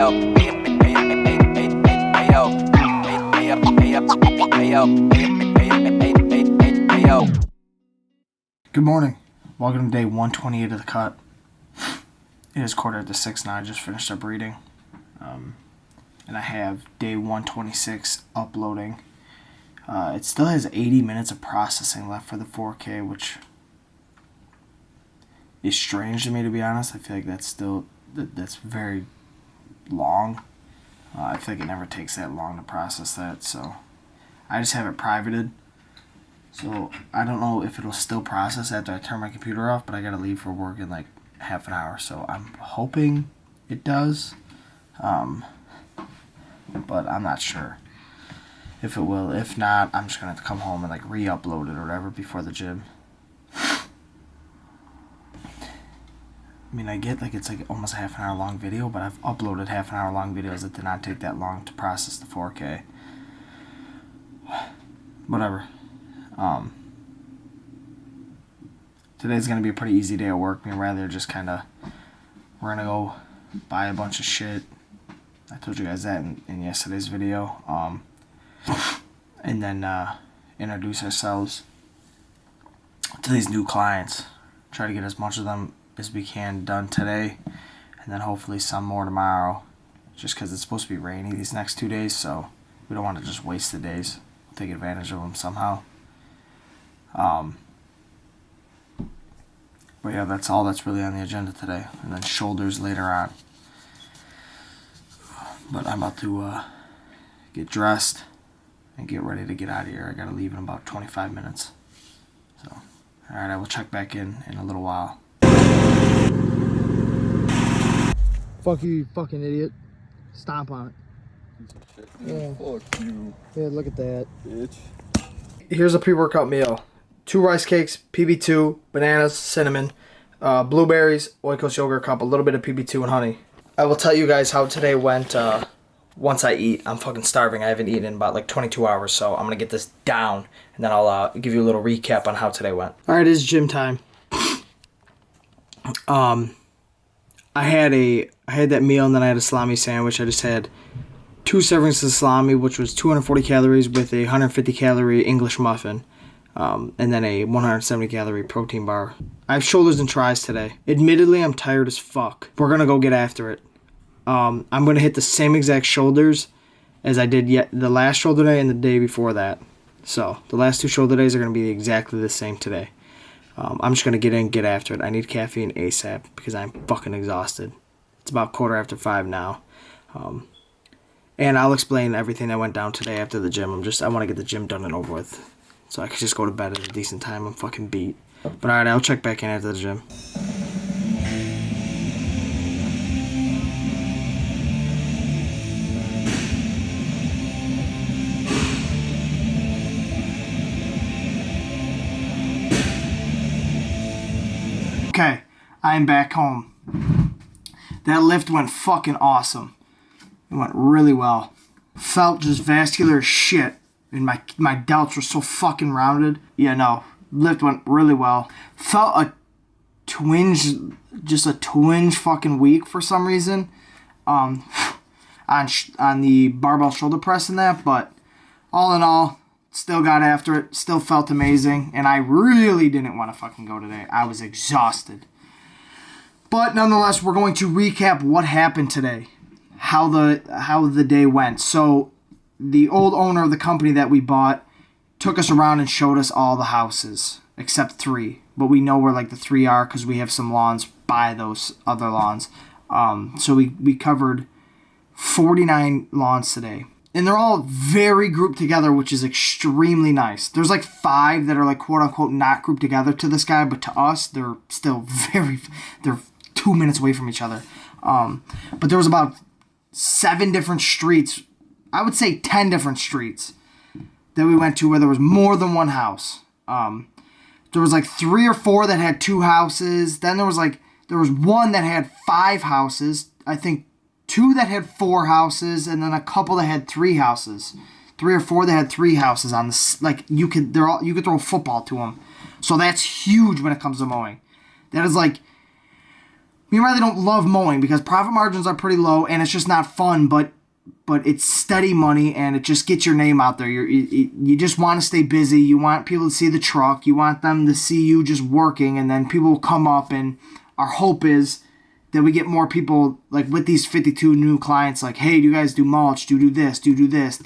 Good morning. Welcome to day 128 of the cut. It is 5:45 now. I just finished up reading. And I have day 126 uploading. It still has 80 minutes of processing left for the 4K, which is strange to me, to be honest. I feel like that's very long. I feel like it never takes that long to process that, so I just have it privated. So I don't know if it'll still process after I turn my computer off, but I gotta leave for work in like half an hour, so I'm hoping it does. But I'm not sure if it will. If not, I'm just gonna have to come home and like re-upload it or whatever before the gym. I mean, I get like it's like almost a half an hour long video, but I've uploaded half an hour long videos that did not take that long to process the 4K. Whatever. Today's gonna be a pretty easy day at work. Me and Riley are just kinda, we're gonna go buy a bunch of shit. I told you guys that in yesterday's video. And then introduce ourselves to these new clients. Try to get as much of them as we can done today, and then hopefully some more tomorrow. Just because it's supposed to be rainy these next 2 days, so we don't want to just waste the days. We'll take advantage of them somehow. But yeah, that's all that's really on the agenda today, and then shoulders later on. But I'm about to get dressed and get ready to get out of here. I gotta leave in about 25 minutes. So, alright, I will check back in a little while. Fuck you fucking idiot. Stomp on it. Yeah. Fuck you. Yeah, look at that. Bitch. Here's a pre-workout meal. 2 rice cakes, PB2, bananas, cinnamon, blueberries, Oikos yogurt cup, a little bit of PB2 and honey. I will tell you guys how today went once I eat. I'm fucking starving. I haven't eaten in about like 22 hours, so I'm going to get this down, and then I'll give you a little recap on how today went. All right, it is gym time. I had that meal, and then I had a salami sandwich. I just had 2 servings of salami, which was 240 calories with a 150 calorie English muffin. And then a 170 calorie protein bar. I have shoulders and tries today. Admittedly, I'm tired as fuck. We're gonna go get after it. I'm gonna hit the same exact shoulders as I did the last shoulder day and the day before that. So the last 2 shoulder days are gonna be exactly the same today. I'm just gonna get in, get after it. I need caffeine ASAP because I'm fucking exhausted. It's about 5:15 now. And I'll explain everything that went down today after the gym. I want to get the gym done and over with, so I can just go to bed at a decent time. I'm fucking beat. But alright, I'll check back in after the gym. Okay, I'm back home. That lift went fucking awesome. It went really well. Felt just vascular as shit. And my delts were so fucking rounded. Yeah, no. Lift went really well. Felt a twinge fucking weak for some reason. On the barbell shoulder press and that. But all in all, still got after it. Still felt amazing. And I really didn't want to fucking go today. I was exhausted. But nonetheless, we're going to recap what happened today. How the day went. So the old owner of the company that we bought took us around and showed us all the houses, except 3. But we know where like the 3 are because we have some lawns by those other lawns. So we covered 49 lawns today. And they're all very grouped together, which is extremely nice. There's like 5 that are like quote unquote not grouped together to this guy, but to us, they're still they're 2 minutes away from each other. But there was about 7 different streets, I would say 10 different streets that we went to where there was more than one house. There was like 3 or 4 that had 2 houses. Then there was 1 that had 5 houses. I think 2 that had 4 houses, and then a couple that had 3 houses. 3 or 4 that had 3 houses on this. Like you could throw a football to them. So that's huge when it comes to mowing. That is like me and Riley don't love mowing because profit margins are pretty low and it's just not fun, but it's steady money and it just gets your name out there. You just want to stay busy. You want people to see the truck. You want them to see you just working, and then people will come up, and our hope is that we get more people, like with these 52 new clients, like, hey, do you guys do mulch? Do you do this? Do you do this,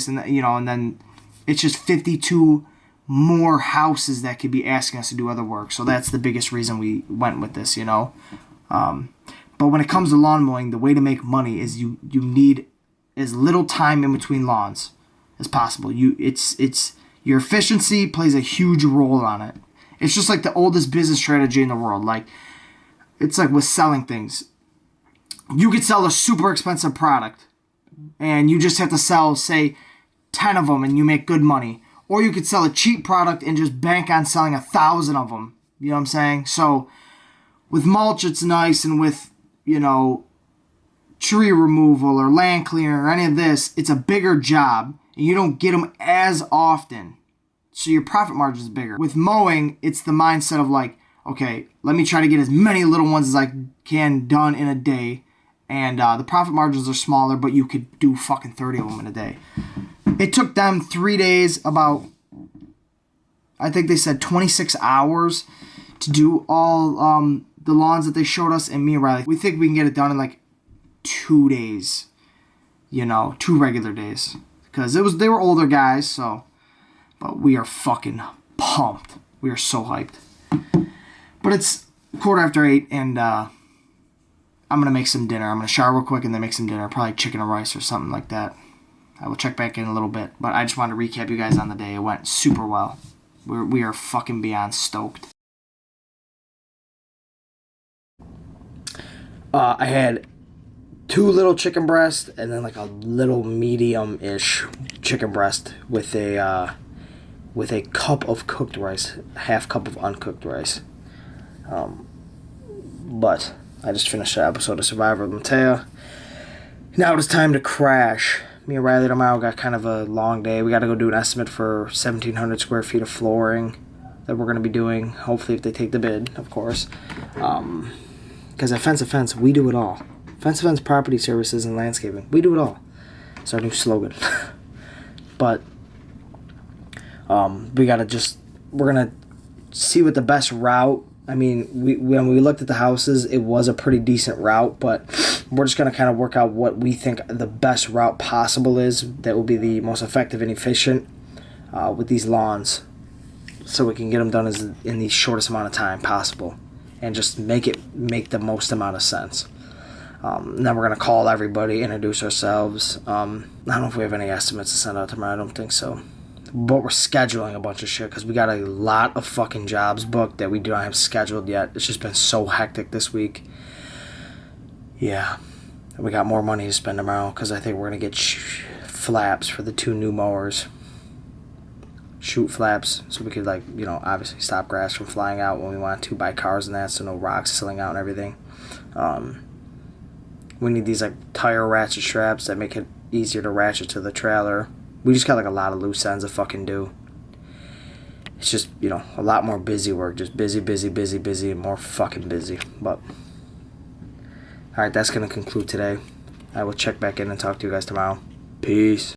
and and then it's just 52 more houses that could be asking us to do other work. So that's the biggest reason we went with this, But when it comes to lawn mowing, the way to make money is you need as little time in between lawns as possible. It's your efficiency plays a huge role on it. It's just like the oldest business strategy in the world. Like, it's like with selling things. You could sell a super expensive product and you just have to sell, say, 10 of them and you make good money. Or you could sell a cheap product and just bank on selling 1,000 of them. You know what I'm saying? So with mulch, it's nice, and with, tree removal or land clearing or any of this, it's a bigger job and you don't get them as often. So your profit margin is bigger. With mowing, it's the mindset of like, okay, let me try to get as many little ones as I can done in a day. And the profit margins are smaller, but you could do fucking 30 of them in a day. It took them 3 days, about, I think they said 26 hours to do all the lawns that they showed us. And me and Riley, we think we can get it done in like 2 days, 2 regular days, because they were older guys. So, but we are fucking pumped. We are so hyped. But it's 8:15, and I'm gonna make some dinner. I'm gonna shower real quick and then make some dinner, probably chicken or rice or something like that. I will check back in a little bit, but I just wanted to recap you guys on the day. It went super well. We are fucking beyond stoked. I had 2 little chicken breasts and then like a little medium-ish chicken breast with a cup of cooked rice, half cup of uncooked rice. But I just finished the episode of Survivor with Matea. Now it's time to crash. Me and Riley tomorrow got kind of a long day. We got to go do an estimate for 1,700 square feet of flooring that we're going to be doing. Hopefully, if they take the bid, of course. Because at Fence to Fence, we do it all. Fence to Fence Property Services and Landscaping. We do it all. It's our new slogan. But we're going to see what the best route. I mean, when we looked at the houses, it was a pretty decent route, but we're just going to kind of work out what we think the best route possible is that will be the most effective and efficient with these lawns, so we can get them done in the shortest amount of time possible and just make the most amount of sense. Then we're going to call everybody, introduce ourselves. I don't know if we have any estimates to send out tomorrow. I don't think so. But we're scheduling a bunch of shit because we got a lot of fucking jobs booked that we do not have scheduled yet. It's just been so hectic this week. Yeah. We got more money to spend tomorrow because I think we're going to get flaps for the 2 new mowers. Shoot flaps so we could, obviously stop grass from flying out when we want to, buy cars and that, so no rocks sealing out and everything. We need these, tire ratchet straps that make it easier to ratchet to the trailer. We just got, a lot of loose ends to fucking do. It's just, a lot more busy work. Just busy, and more fucking busy. But, alright, that's going to conclude today. I will check back in and talk to you guys tomorrow. Peace.